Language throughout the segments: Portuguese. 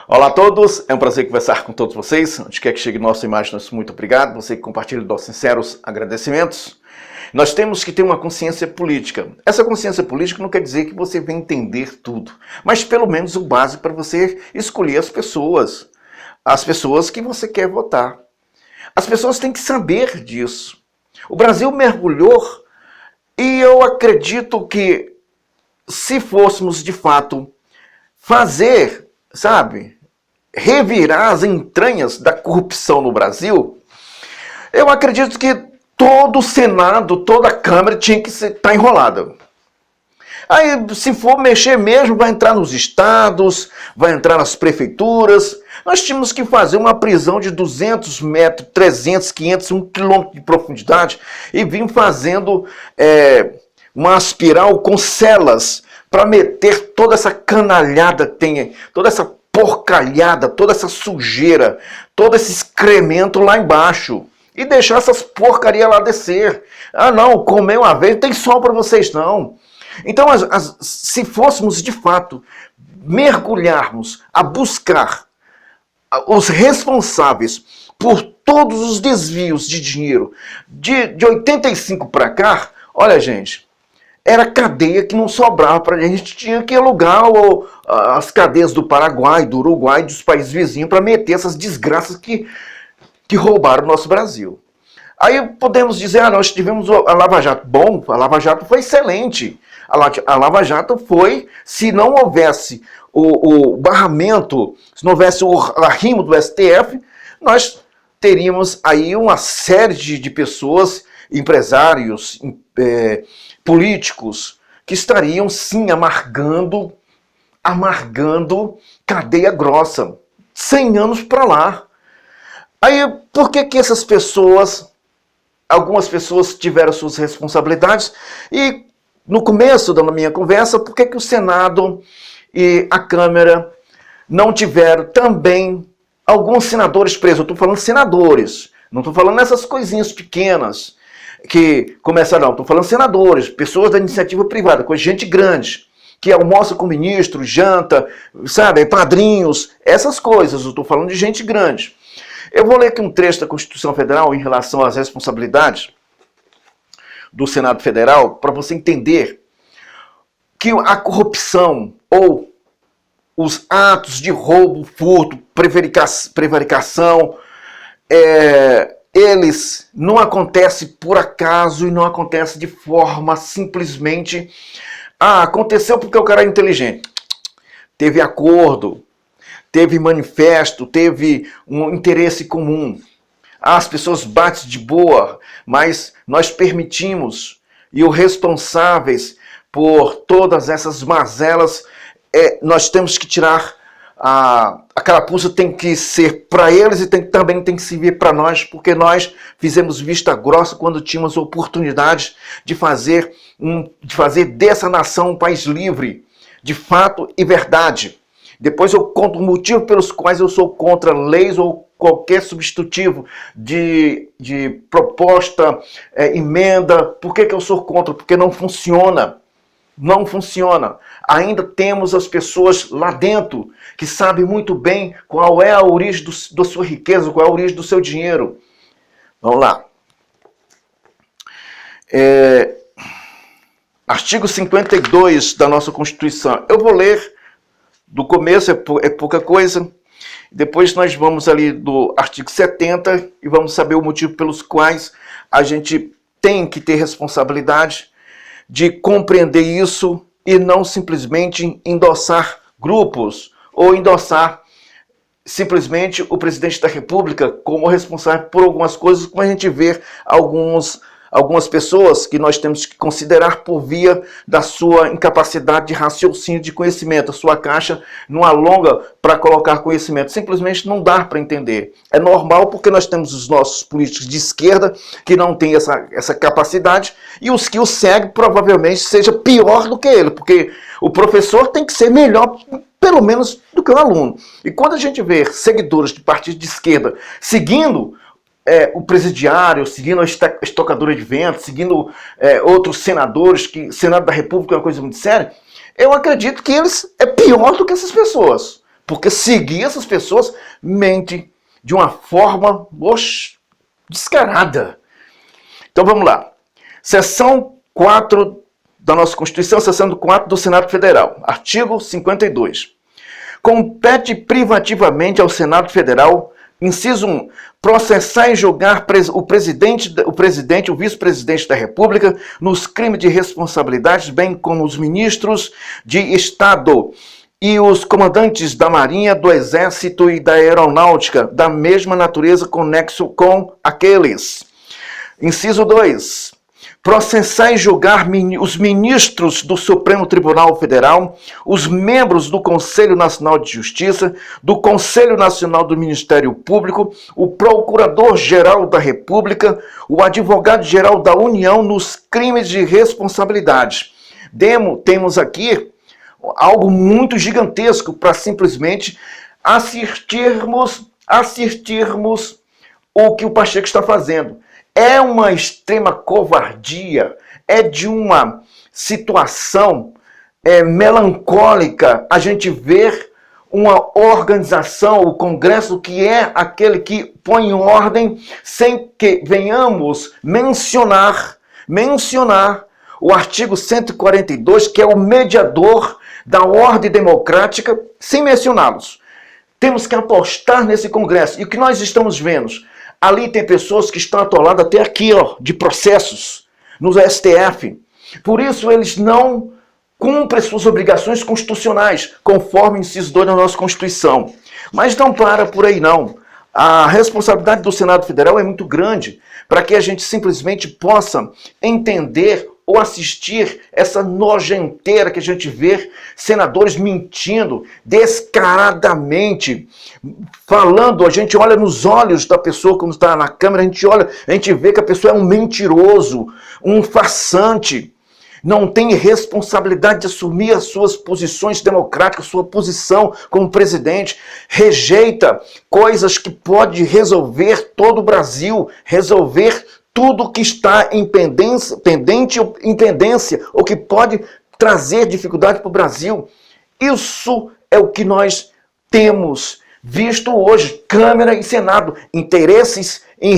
Olá a todos, é um prazer conversar com todos vocês. Onde quer que chegue nossa imagem, nosso muito obrigado. Você que compartilha nossos sinceros agradecimentos. Nós temos que ter uma consciência política. Essa consciência política não quer dizer que você vai entender tudo, mas pelo menos o básico para você escolher as pessoas que você quer votar. As pessoas têm que saber disso. O Brasil mergulhou e eu acredito que se fôssemos de fato fazer, revirar as entranhas da corrupção no Brasil, eu acredito que todo o Senado, toda a Câmara tinha que estar enrolada. Aí, se for mexer mesmo, vai entrar nos estados, vai entrar nas prefeituras. Nós tínhamos que fazer uma prisão de 200 metros, 300, 500, 1 quilômetro de profundidade e vir fazendo uma espiral com celas para meter toda essa canalhada, toda essa porcalhada, toda essa sujeira, todo esse excremento lá embaixo. E deixar essas porcarias lá descer. Ah não, comer uma vez, não tem sol para vocês não. Então, se fôssemos de fato mergulharmos a buscar os responsáveis por todos os desvios de dinheiro de 85 para cá, olha gente, era cadeia que não sobrava para a gente, tinha que alugar as cadeias do Paraguai, do Uruguai, dos países vizinhos para meter essas desgraças que roubaram o nosso Brasil. Aí podemos dizer, nós tivemos a Lava Jato. Bom, a Lava Jato foi excelente. A Lava Jato foi, se não houvesse o barramento, se não houvesse o arrimo do STF, nós teríamos aí uma série de pessoas, empresários, políticos, que estariam sim amargando cadeia grossa, 100 anos para lá. Aí, por que essas pessoas, algumas pessoas tiveram suas responsabilidades? E no começo da minha conversa, por que o Senado e a Câmara não tiveram também alguns senadores presos? Eu estou falando senadores, não estou falando essas coisinhas pequenas que começaram, não. Estou falando senadores, pessoas da iniciativa privada, com gente grande, que almoça com o ministro, janta, padrinhos, essas coisas. Eu estou falando de gente grande. Eu vou ler aqui um trecho da Constituição Federal em relação às responsabilidades do Senado Federal, para você entender que a corrupção ou os atos de roubo, furto, prevaricação, eles não acontecem por acaso e não acontecem de forma simplesmente aconteceu porque o cara é inteligente. Teve acordo, teve manifesto, teve um interesse comum. As pessoas batem de boa, mas nós permitimos, e os responsáveis por todas essas mazelas, nós temos que tirar a carapuça, tem que ser para eles e também tem que servir para nós, porque nós fizemos vista grossa quando tínhamos a oportunidade de fazer dessa nação um país livre, de fato e verdade. Depois eu conto o motivo pelos quais eu sou contra leis ou qualquer substitutivo de proposta, emenda. Por que eu sou contra? Porque não funciona. Não funciona. Ainda temos as pessoas lá dentro que sabem muito bem qual é a origem da sua riqueza, qual é a origem do seu dinheiro. Vamos lá. Artigo 52 da nossa Constituição. Eu vou ler do começo, é pouca coisa. Depois nós vamos ali do artigo 70 e vamos saber o motivo pelos quais a gente tem que ter responsabilidade de compreender isso e não simplesmente endossar grupos ou endossar simplesmente o presidente da República como responsável por algumas coisas, como a gente vê algumas pessoas que nós temos que considerar por via da sua incapacidade de raciocínio, de conhecimento. A sua caixa não alonga para colocar conhecimento. Simplesmente não dá para entender. É normal porque nós temos os nossos políticos de esquerda que não têm essa capacidade e os que o seguem provavelmente seja pior do que ele, porque o professor tem que ser melhor pelo menos do que o aluno. E quando a gente vê seguidores de partidos de esquerda seguindo o presidiário, seguindo a estocadora de ventos, seguindo outros senadores, Senado da República é uma coisa muito séria, eu acredito que eles é pior do que essas pessoas. Porque seguir essas pessoas mente de uma forma descarada. Então vamos lá. Seção 4 da nossa Constituição, seção 4 do Senado Federal. Artigo 52. Compete privativamente ao Senado Federal, inciso 1, processar e julgar o presidente, o vice-presidente da República nos crimes de responsabilidade, bem como os ministros de Estado e os comandantes da Marinha, do Exército e da Aeronáutica, da mesma natureza conexo com aqueles. Inciso 2. Processar e julgar os ministros do Supremo Tribunal Federal, os membros do Conselho Nacional de Justiça, do Conselho Nacional do Ministério Público, o Procurador-Geral da República, o Advogado-Geral da União nos crimes de responsabilidade. Temos aqui algo muito gigantesco para simplesmente assistirmos o que o Pacheco está fazendo. É uma extrema covardia, é de uma situação melancólica a gente ver uma organização, o Congresso, que é aquele que põe em ordem, sem que venhamos mencionar o artigo 142, que é o mediador da ordem democrática, sem mencioná-los. Temos que apostar nesse Congresso. E o que nós estamos vendo? Ali tem pessoas que estão atoladas até aqui, de processos, no STF. Por isso, eles não cumprem suas obrigações constitucionais, conforme o inciso 2 da nossa Constituição. Mas não para por aí, não. A responsabilidade do Senado Federal é muito grande para que a gente simplesmente possa entender ou assistir essa nojenteira que a gente vê, senadores mentindo descaradamente, falando, a gente olha nos olhos da pessoa quando está na câmera, a gente vê que a pessoa é um mentiroso, um farsante, não tem responsabilidade de assumir as suas posições democráticas, sua posição como presidente, rejeita coisas que pode resolver todo o Brasil, resolver tudo que está em pendência ou que pode trazer dificuldade para o Brasil. Isso é o que nós temos visto hoje, Câmara e Senado, interesses em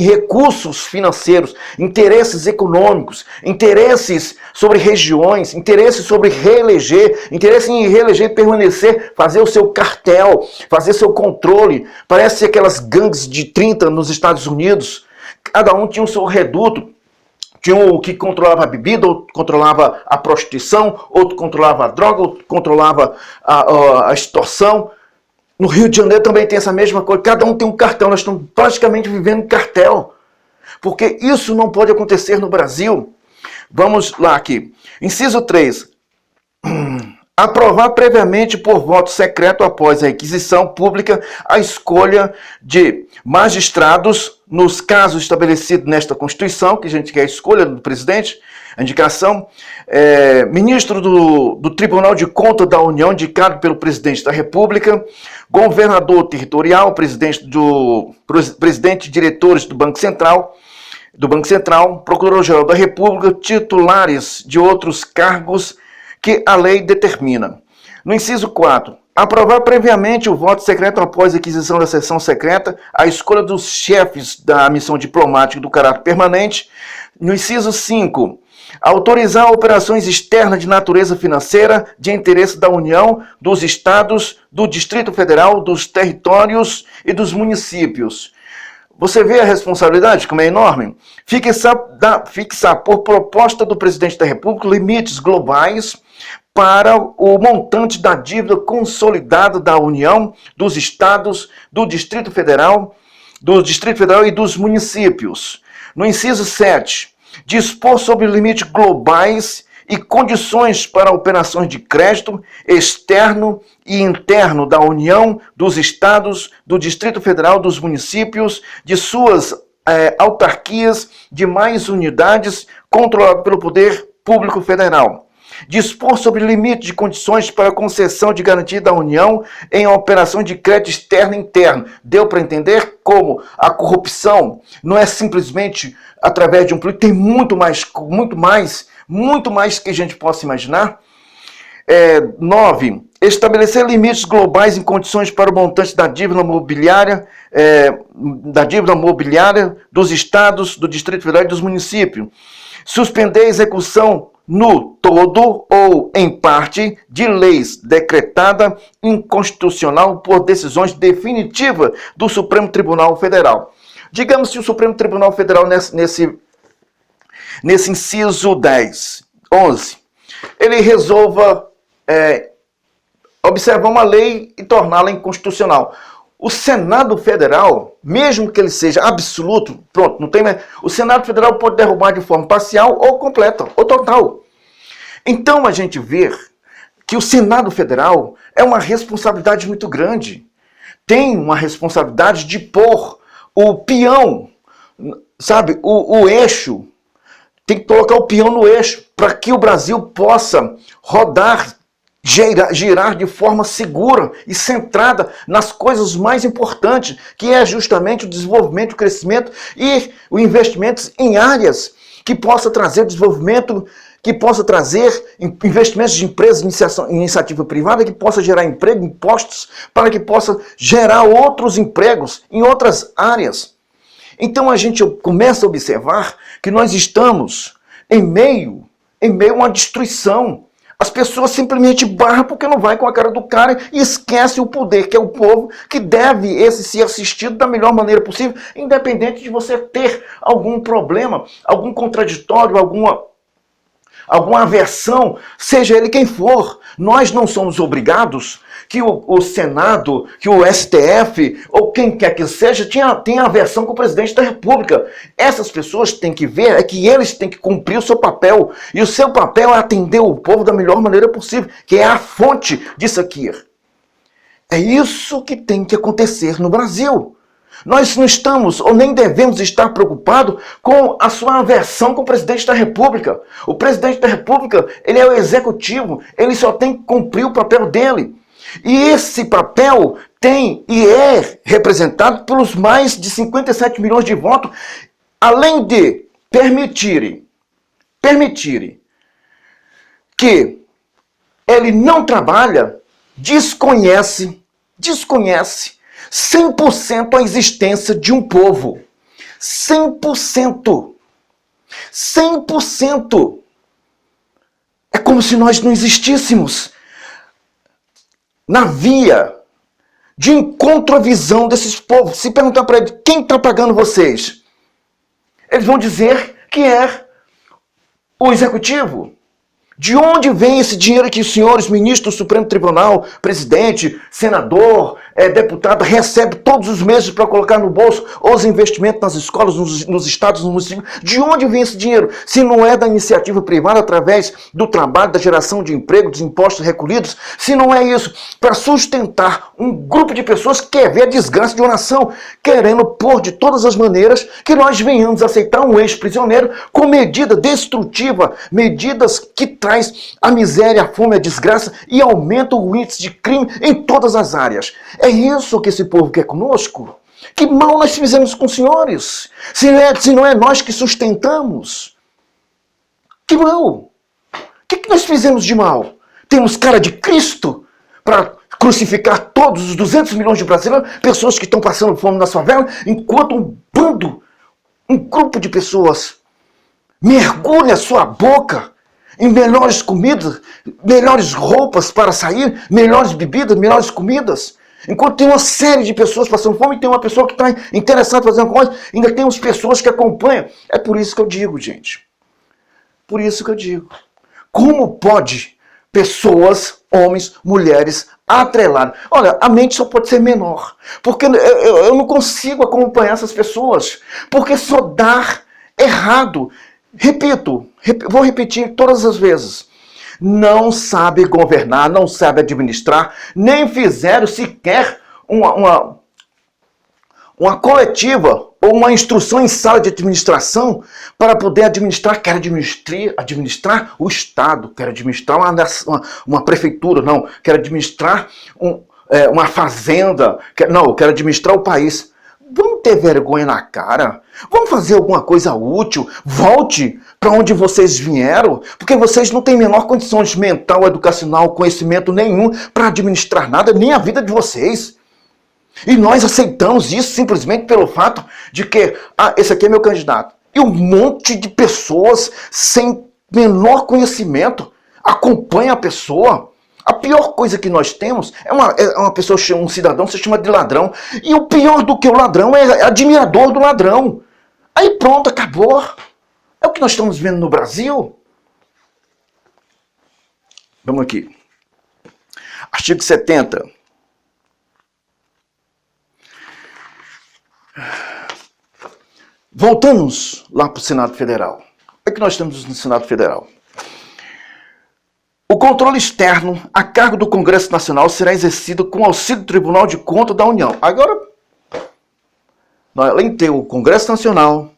recursos financeiros, interesses econômicos, interesses sobre regiões, interesses sobre reeleger, interesse em reeleger, permanecer, fazer o seu cartel, fazer seu controle. Parece aquelas gangues de 30 nos Estados Unidos. Cada um tinha o seu reduto. Tinha um que controlava a bebida, outro controlava a prostituição, outro controlava a droga, outro controlava a extorsão. No Rio de Janeiro também tem essa mesma coisa. Cada um tem um cartel. Nós estamos praticamente vivendo em cartel. Porque isso não pode acontecer no Brasil. Vamos lá aqui. Inciso 3. Aprovar previamente por voto secreto após a requisição pública a escolha de magistrados nos casos estabelecidos nesta Constituição, que a gente quer a escolha do presidente, a indicação, ministro do Tribunal de Contas da União, indicado pelo presidente da República, governador territorial, presidente e diretores do Banco Central, Procurador-Geral da República, titulares de outros cargos que a lei determina. No inciso 4, aprovar previamente o voto secreto após a aquisição da sessão secreta, a escolha dos chefes da missão diplomática do caráter permanente. No inciso 5, autorizar operações externas de natureza financeira de interesse da União, dos Estados, do Distrito Federal, dos territórios e dos municípios. Você vê a responsabilidade, como é enorme? Fixar por proposta do presidente da República limites globais para o montante da dívida consolidada da União, dos Estados, do Distrito Federal e dos municípios. No inciso 7, dispor sobre limites globais e condições para operações de crédito externo e interno da União, dos Estados, do Distrito Federal, dos municípios, de suas autarquias, de mais unidades controladas pelo Poder Público Federal. Dispor sobre limite de condições para concessão de garantia da União em operações de crédito externo e interno. Deu para entender como a corrupção não é simplesmente através de um político, tem muito mais que a gente possa imaginar. 9. Estabelecer limites globais em condições para o montante da dívida mobiliária, dos estados, do Distrito Federal e dos municípios. Suspender a execução no todo ou em parte de leis decretada inconstitucional por decisões definitivas do Supremo Tribunal Federal. Digamos que o Supremo Tribunal Federal nesse inciso 11, ele resolva observar uma lei e torná-la inconstitucional. O Senado Federal, mesmo que ele seja absoluto, pronto, não tem mais. O Senado Federal pode derrubar de forma parcial ou completa, ou total. Então a gente vê que o Senado Federal é uma responsabilidade muito grande. Tem uma responsabilidade de pôr o peão, sabe, o eixo. Tem que colocar o peão no eixo para que o Brasil possa rodar, girar de forma segura e centrada nas coisas mais importantes, que é justamente o desenvolvimento, o crescimento e o investimento em áreas que possa trazer desenvolvimento, que possa trazer investimentos de empresas, iniciativa privada, que possa gerar emprego, impostos, para que possa gerar outros empregos em outras áreas. Então a gente começa a observar que nós estamos em meio a uma destruição. As pessoas simplesmente barram porque não vai com a cara do cara e esquece o poder, que é o povo, que deve ser assistido da melhor maneira possível, independente de você ter algum problema, algum contraditório, alguma aversão, seja ele quem for. Nós não somos obrigados que o Senado, que o STF, ou quem quer que seja, tenha aversão com o presidente da República. Essas pessoas têm que ver, que eles têm que cumprir o seu papel. E o seu papel é atender o povo da melhor maneira possível, que é a fonte disso aqui. É isso que tem que acontecer no Brasil. Nós não estamos, ou nem devemos estar preocupados com a sua aversão com o presidente da República. O presidente da República, ele é o executivo, ele só tem que cumprir o papel dele. E esse papel tem e é representado pelos mais de 57 milhões de votos, além de permitirem que ele não trabalha, desconhece 100% a existência de um povo. 100%. 100%. É como se nós não existíssemos. Na via de encontro à visão desses povos. Se perguntar para eles, quem está pagando vocês? Eles vão dizer que é o executivo. De onde vem esse dinheiro que os senhores ministros do Supremo Tribunal, presidente, senador, deputado, recebe todos os meses para colocar no bolso os investimentos nas escolas, nos estados, nos municípios? De onde vem esse dinheiro? Se não é da iniciativa privada através do trabalho, da geração de emprego, dos impostos recolhidos? Se não é isso, para sustentar um grupo de pessoas que quer ver a desgraça de uma nação, querendo pôr de todas as maneiras que nós venhamos aceitar um ex-prisioneiro com medida destrutiva, medidas que traz a miséria, a fome, a desgraça e aumenta o índice de crime em todas as áreas. É isso que esse povo quer conosco? Que mal nós fizemos com os senhores? Se não é nós que sustentamos? Que mal? O que nós fizemos de mal? Temos cara de Cristo para crucificar todos os 200 milhões de brasileiros, pessoas que estão passando fome na favela, enquanto um grupo de pessoas mergulha sua boca em melhores comidas, melhores roupas para sair, melhores bebidas, melhores comidas. Enquanto tem uma série de pessoas passando fome, tem uma pessoa que está interessada em fazer uma coisa, ainda tem as pessoas que acompanham. É por isso que eu digo, gente. Por isso que eu digo. Como pode pessoas, homens, mulheres, atreladas? Olha, a mente só pode ser menor. Porque eu não consigo acompanhar essas pessoas. Porque só dá errado. Repito, vou repetir todas as vezes. Não sabe governar, não sabe administrar, nem fizeram sequer uma coletiva ou uma instrução em sala de administração para poder administrar. Quero administrar o Estado, quero administrar uma prefeitura, não, quero administrar uma fazenda, quero administrar o país. Vamos ter vergonha na cara. Vamos fazer alguma coisa útil. Volte para onde vocês vieram, porque vocês não têm menor condições mental, educacional, conhecimento nenhum para administrar nada, nem a vida de vocês. E nós aceitamos isso simplesmente pelo fato de que, esse aqui é meu candidato. E um monte de pessoas sem menor conhecimento acompanha a pessoa. A pior coisa que nós temos é uma pessoa, um cidadão se chama de ladrão. E o pior do que o ladrão é admirador do ladrão. Aí pronto, acabou. É o que nós estamos vendo no Brasil. Vamos aqui. Artigo 70. Voltamos lá para o Senado Federal. O que nós temos no Senado Federal? O controle externo a cargo do Congresso Nacional será exercido com auxílio do Tribunal de Contas da União. Agora, além de ter o Congresso Nacional,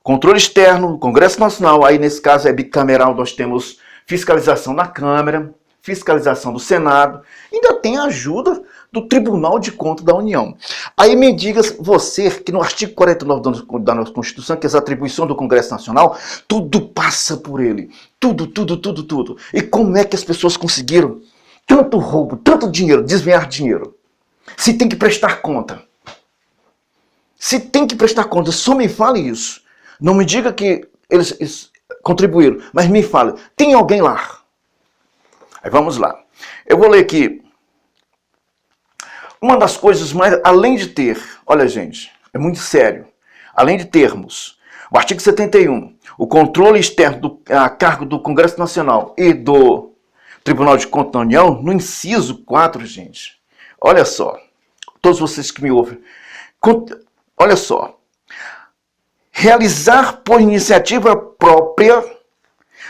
controle externo, Congresso Nacional, aí nesse caso é bicameral, nós temos fiscalização na Câmara, fiscalização do Senado, ainda tem a ajuda do Tribunal de Contas da União. Aí me diga você que no artigo 49 da nossa Constituição, que é essa atribuição do Congresso Nacional, tudo passa por ele. Tudo. E como é que as pessoas conseguiram tanto roubo, tanto dinheiro, desviar dinheiro? Se tem que prestar conta. Se tem que prestar conta, só me fale isso. Não me diga que eles contribuíram, mas me fale, tem alguém lá? Aí vamos lá. Eu vou ler aqui. Uma das coisas mais, além de ter, olha gente, é muito sério, além de termos o artigo 71, o controle externo a cargo do Congresso Nacional e do Tribunal de Contas da União, no inciso 4, gente, olha só, todos vocês que me ouvem, olha só, realizar por iniciativa própria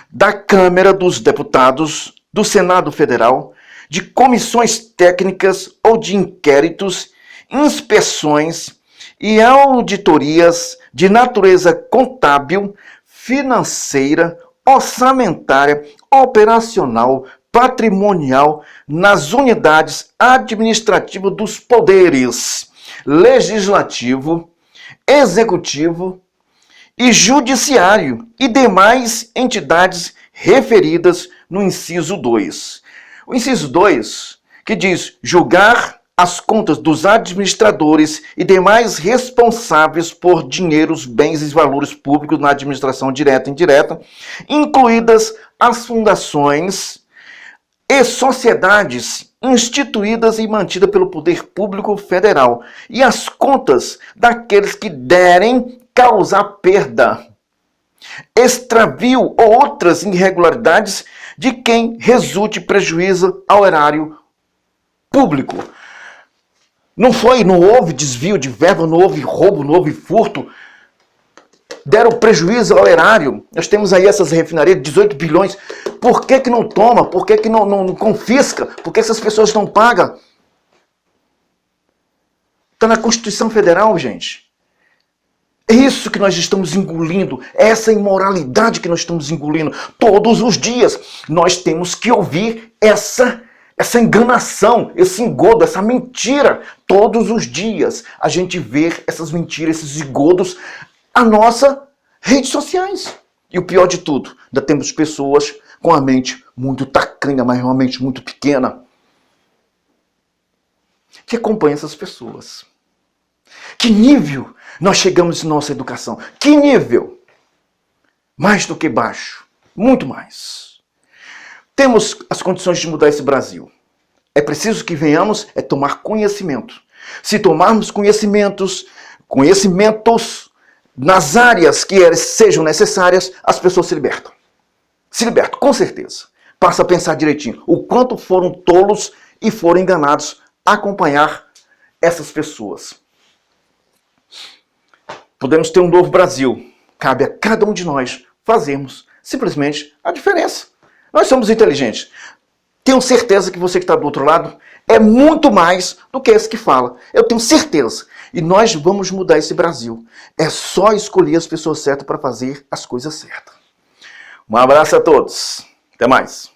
da Câmara dos Deputados, do Senado Federal, de comissões técnicas ou de inquéritos, inspeções e auditorias de natureza contábil, financeira, orçamentária, operacional, patrimonial nas unidades administrativas dos poderes legislativo, executivo e judiciário e demais entidades referidas no inciso 2. O inciso 2, que diz julgar as contas dos administradores e demais responsáveis por dinheiros, bens e valores públicos na administração direta e indireta, incluídas as fundações e sociedades instituídas e mantidas pelo Poder Público Federal, e as contas daqueles que derem causar perda, extravio ou outras irregularidades de quem resulte prejuízo ao erário público. Não houve desvio de verba, não houve roubo, não houve furto. Deram prejuízo ao erário. Nós temos aí essas refinarias de 18 bilhões. Por que não toma? Por que não confisca? Por que essas pessoas não pagam? Está na Constituição Federal, gente. É isso que nós estamos engolindo, é essa imoralidade que nós estamos engolindo. Todos os dias nós temos que ouvir essa enganação, esse engodo, essa mentira. Todos os dias a gente vê essas mentiras, esses engodos nas nossas redes sociais. E o pior de tudo, ainda temos pessoas com a mente muito tacanha, mas uma mente muito pequena, que acompanham essas pessoas. Que nível nós chegamos em nossa educação? Que nível? Mais do que baixo. Muito mais. Temos as condições de mudar esse Brasil. É preciso que venhamos tomar conhecimento. Se tomarmos conhecimentos nas áreas que sejam necessárias, as pessoas se libertam. Se libertam, com certeza. Passa a pensar direitinho. O quanto foram tolos e foram enganados a acompanhar essas pessoas. Podemos ter um novo Brasil. Cabe a cada um de nós fazermos simplesmente a diferença. Nós somos inteligentes. Tenho certeza que você que está do outro lado é muito mais do que esse que fala. Eu tenho certeza. E nós vamos mudar esse Brasil. É só escolher as pessoas certas para fazer as coisas certas. Um abraço a todos. Até mais.